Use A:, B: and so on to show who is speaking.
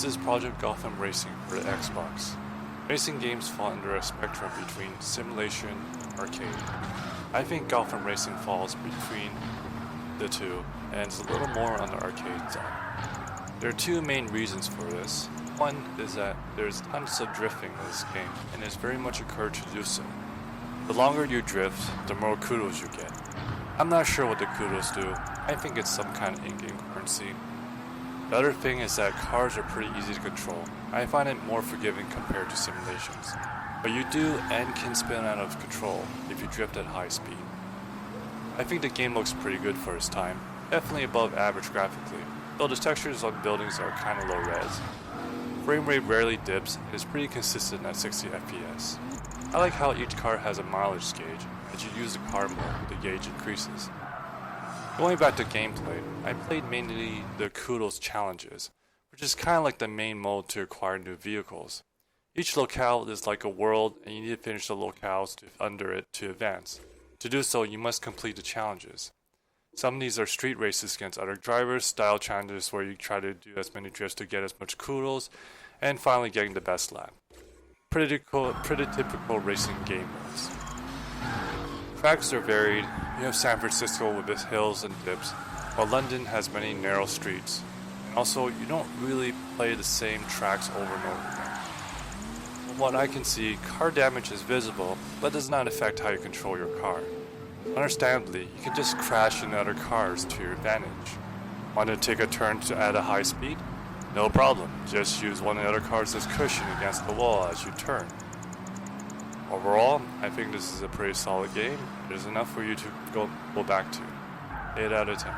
A: This is Project Gotham Racing for the Xbox. Racing games fall under a spectrum between simulation and arcade. I think Gotham Racing falls between the two and is a little more on the arcade side. There are two main reasons for this. One is that there's tons of drifting in this game and it's very much encouraged to do so. The longer you drift, the more kudos you get. I'm not sure what the kudos do. I think it's some kind of in-game currency. The other thing is that cars are pretty easy to control. I find it more forgiving compared to simulations. But you do and can spin out of control if you drift at high speed. I think the game looks pretty good for its time, definitely above average graphically, though the textures on buildings are kinda low res. Frame rate rarely dips and is pretty consistent at 60 FPS. I like how each car has a mileage gauge. As you use the car more, the gauge increases. Going back to gameplay, I played mainly the Kudos challenges, which is kinda like the main mode to acquire new vehicles. Each locale is like a world and you need to finish the locales under it to advance. To do so, you must complete the challenges. Some of these are street races against other drivers, style challenges where you try to do as many drifts to get as much kudos, and finally getting the best lap. Pretty typical racing game modes. Tracks are varied. You have San Francisco with its hills and dips, while London has many narrow streets. And also, you don't really play the same tracks over and over again. From what I can see, car damage is visible, but does not affect how you control your car. Understandably, you can just crash into other cars to your advantage. Want to take a turn at a high speed? No problem, just use one of the other cars as cushion against the wall as you turn. Overall, I think this is a pretty solid game. It is enough for you to go back to. 8 out of 10.